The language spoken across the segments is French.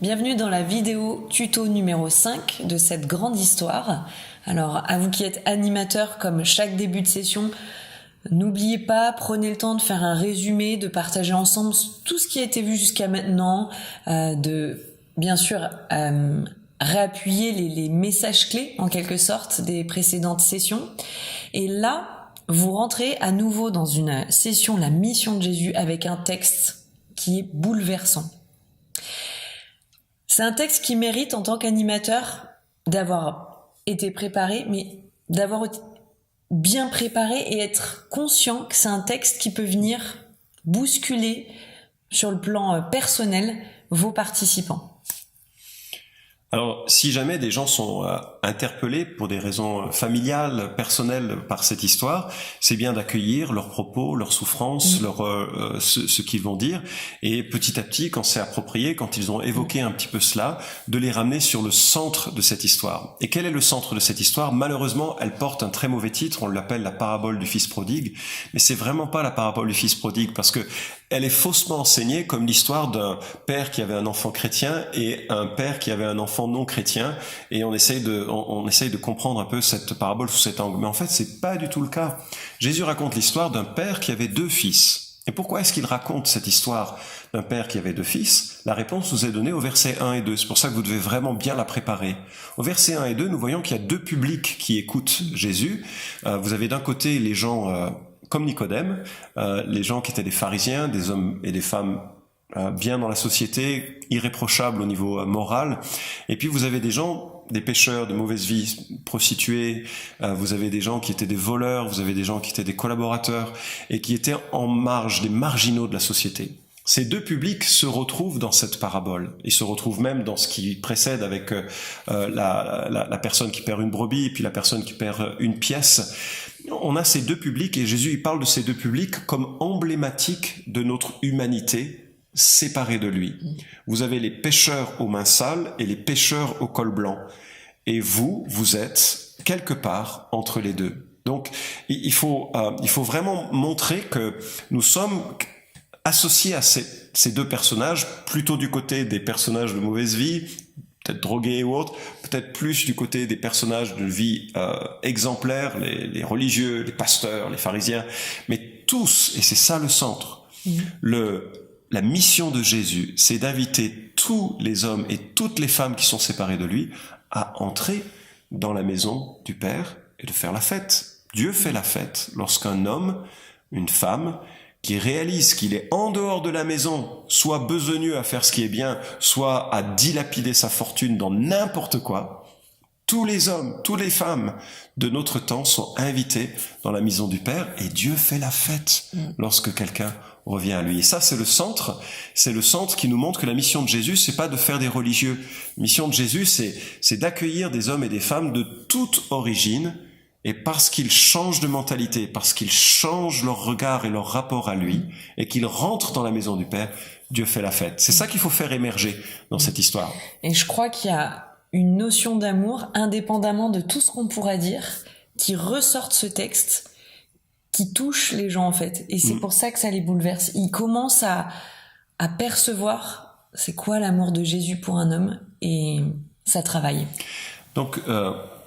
Bienvenue dans la vidéo tuto numéro 5 de cette grande histoire. Alors, à vous qui êtes animateurs, comme chaque début de session, n'oubliez pas, prenez le temps de faire un résumé, de partager ensemble tout ce qui a été vu jusqu'à maintenant, de bien sûr réappuyer les messages clés en quelque sorte des précédentes sessions. Et là, vous rentrez à nouveau dans une session La mission de Jésus avec un texte qui est bouleversant. C'est un texte qui mérite en tant qu'animateur d'avoir été préparé, mais d'avoir bien préparé et être conscient que c'est un texte qui peut venir bousculer sur le plan personnel vos participants. Alors, si jamais des gens sont interpellés pour des raisons familiales, personnelles par cette histoire, c'est bien d'accueillir leurs propos, leurs souffrances, ce qu'ils vont dire, et petit à petit, quand c'est approprié, quand ils ont évoqué un petit peu cela, de les ramener sur le centre de cette histoire. Et quel est le centre de cette histoire ? Malheureusement, elle porte un très mauvais titre, on l'appelle la parabole du fils prodigue, mais c'est vraiment pas la parabole du fils prodigue, parce que elle est faussement enseignée comme l'histoire d'un père qui avait un enfant chrétien et un père qui avait un enfant non chrétien, et on essaye de comprendre un peu cette parabole sous cet angle. Mais en fait, c'est pas du tout le cas. Jésus raconte l'histoire d'un père qui avait 2 fils. Et pourquoi est-ce qu'il raconte cette histoire d'un père qui avait 2 fils ? La réponse nous est donnée au verset 1 et 2. C'est pour ça que vous devez vraiment bien la préparer. Au verset 1 et 2, nous voyons qu'il y a 2 publics qui écoutent Jésus. Vous avez d'un côté les gens comme Nicodème, les gens qui étaient des pharisiens, des hommes et des femmes bien dans la société, irréprochables au niveau moral. Et puis vous avez des gens, des pécheurs de mauvaise vie, prostituées, vous avez des gens qui étaient des voleurs, vous avez des gens qui étaient des collaborateurs et qui étaient en marge, des marginaux de la société. Ces 2 publics se retrouvent dans cette parabole. Ils se retrouvent même dans ce qui précède avec la personne qui perd une brebis et puis la personne qui perd une pièce. On a ces 2 publics et Jésus il parle de ces 2 publics comme emblématiques de notre humanité séparée de lui. Vous avez les pécheurs aux mains sales et les pécheurs au col blanc. Et vous êtes quelque part entre les deux. Donc il faut vraiment montrer que nous sommes associés à ces 2 personnages, plutôt du côté des personnages de mauvaise vie, peut-être drogués ou autres, peut-être plus du côté des personnages de vie exemplaires, les religieux, les pasteurs, les pharisiens, mais tous, et c'est ça le centre, la mission de Jésus, c'est d'inviter tous les hommes et toutes les femmes qui sont séparés de lui à entrer dans la maison du Père et de faire la fête. Dieu fait la fête lorsqu'un homme, une femme, qui réalise qu'il est en dehors de la maison, soit besogneux à faire ce qui est bien, soit à dilapider sa fortune dans n'importe quoi, tous les hommes, toutes les femmes de notre temps sont invités dans la maison du Père et Dieu fait la fête lorsque quelqu'un revient à lui. Et ça, c'est le centre qui nous montre que la mission de Jésus, c'est pas de faire des religieux. La mission de Jésus, c'est d'accueillir des hommes et des femmes de toute origine. Et parce qu'ils changent de mentalité, parce qu'ils changent leur regard et leur rapport à lui, et qu'ils rentrent dans la maison du Père, Dieu fait la fête. C'est ça qu'il faut faire émerger dans cette histoire. Et je crois qu'il y a une notion d'amour, indépendamment de tout ce qu'on pourra dire, qui ressort de ce texte, qui touche les gens en fait. Et c'est pour ça que ça les bouleverse. Ils commencent à percevoir c'est quoi l'amour de Jésus pour un homme, et ça travaille. Donc,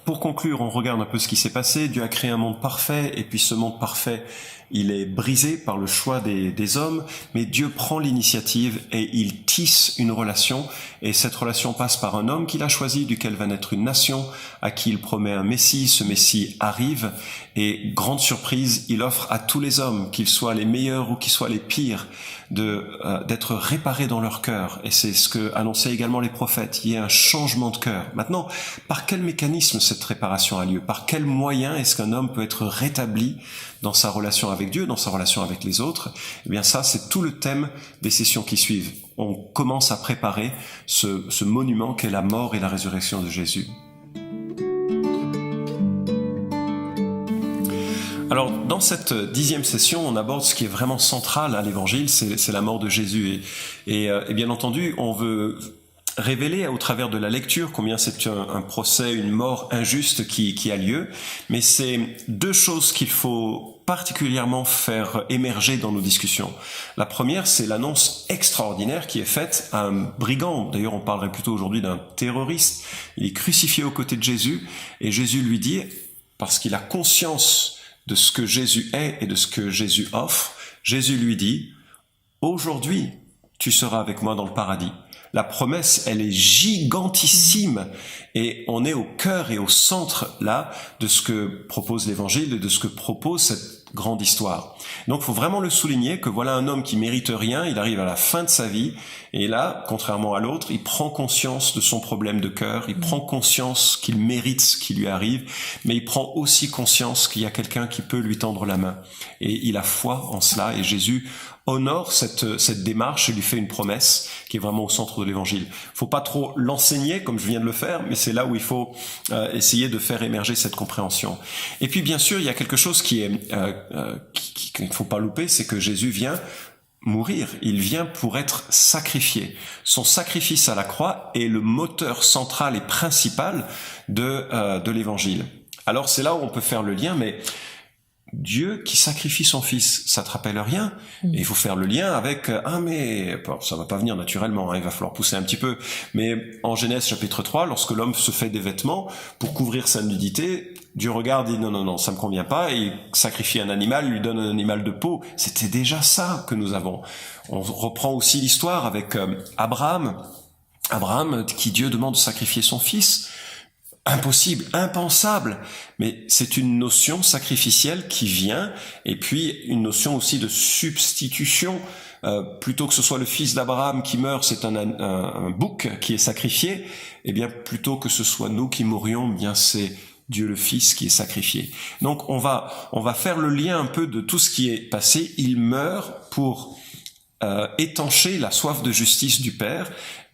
pour conclure, on regarde un peu ce qui s'est passé. Dieu a créé un monde parfait, et puis ce monde parfait, il est brisé par le choix des hommes, mais Dieu prend l'initiative et il tisse une relation, et cette relation passe par un homme qu'il a choisi, duquel va naître une nation, à qui il promet un Messie. Ce Messie arrive, et grande surprise, il offre à tous les hommes, qu'ils soient les meilleurs ou qu'ils soient les pires, d'être réparés dans leur cœur. Et c'est ce que annonçaient également les prophètes. Il y a un changement de cœur. Maintenant, par quel mécanisme cette réparation a lieu ? Par quel moyen est-ce qu'un homme peut être rétabli dans sa relation avec Dieu, dans sa relation avec les autres ? Eh bien ça, c'est tout le thème des sessions qui suivent. On commence à préparer ce monument qu'est la mort et la résurrection de Jésus. Alors, dans cette 10e session, on aborde ce qui est vraiment central à l'évangile, c'est la mort de Jésus. Et bien entendu, on veut révéler au travers de la lecture combien c'est un procès, une mort injuste qui a lieu. Mais c'est 2 choses qu'il faut particulièrement faire émerger dans nos discussions. La première, c'est l'annonce extraordinaire qui est faite à un brigand. D'ailleurs, on parlerait plutôt aujourd'hui d'un terroriste. Il est crucifié aux côtés de Jésus et Jésus lui dit, parce qu'il a conscience de ce que Jésus est et de ce que Jésus offre, Jésus lui dit, aujourd'hui, tu seras avec moi dans le paradis. La promesse, elle est gigantissime et on est au cœur et au centre là de ce que propose l'Évangile et de ce que propose cette grande histoire. Donc, il faut vraiment le souligner que voilà un homme qui mérite rien, il arrive à la fin de sa vie et là, contrairement à l'autre, il prend conscience de son problème de cœur, il prend conscience qu'il mérite ce qui lui arrive, mais il prend aussi conscience qu'il y a quelqu'un qui peut lui tendre la main et il a foi en cela et Jésus honore cette démarche et lui fait une promesse qui est vraiment au centre de l'évangile. Faut pas trop l'enseigner comme je viens de le faire, mais c'est là où il faut essayer de faire émerger cette compréhension. Et puis bien sûr, il y a quelque chose qui est qu'il ne faut pas louper, c'est que Jésus vient mourir, il vient pour être sacrifié. Son sacrifice à la croix est le moteur central et principal de l'évangile. Alors c'est là où on peut faire le lien, mais Dieu qui sacrifie son fils, ça te rappelle rien? Et il faut faire le lien avec mais bon, ça va pas venir naturellement, il va falloir pousser un petit peu. Mais en Genèse chapitre 3, lorsque l'homme se fait des vêtements pour couvrir sa nudité, Dieu regarde et dit non, ça me convient pas, et il sacrifie un animal, lui donne un animal de peau. C'était déjà ça que nous avons. On reprend aussi l'histoire avec Abraham qui Dieu demande de sacrifier son fils. Impossible, impensable, mais c'est une notion sacrificielle qui vient, et puis une notion aussi de substitution. Plutôt que ce soit le fils d'Abraham qui meurt, c'est un bouc qui est sacrifié, et bien plutôt que ce soit nous qui mourions, bien c'est Dieu le Fils qui est sacrifié. Donc on va faire le lien un peu de tout ce qui est passé. Il meurt pour étancher la soif de justice du Père,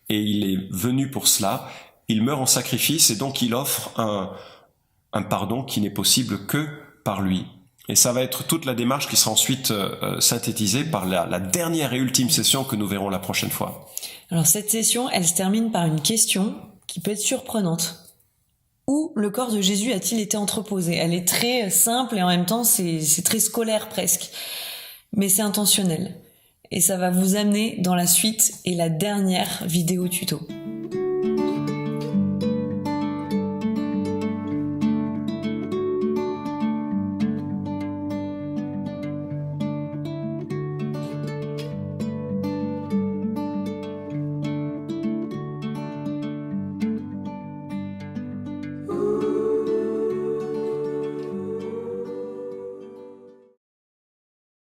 et il est venu pour cela. Il meurt en sacrifice et donc il offre un pardon qui n'est possible que par lui. Et ça va être toute la démarche qui sera ensuite synthétisée par la dernière et ultime session que nous verrons la prochaine fois. Alors cette session, elle se termine par une question qui peut être surprenante. Où le corps de Jésus a-t-il été entreposé? Elle est très simple et en même temps c'est très scolaire presque. Mais c'est intentionnel. Et ça va vous amener dans la suite et la dernière vidéo tuto.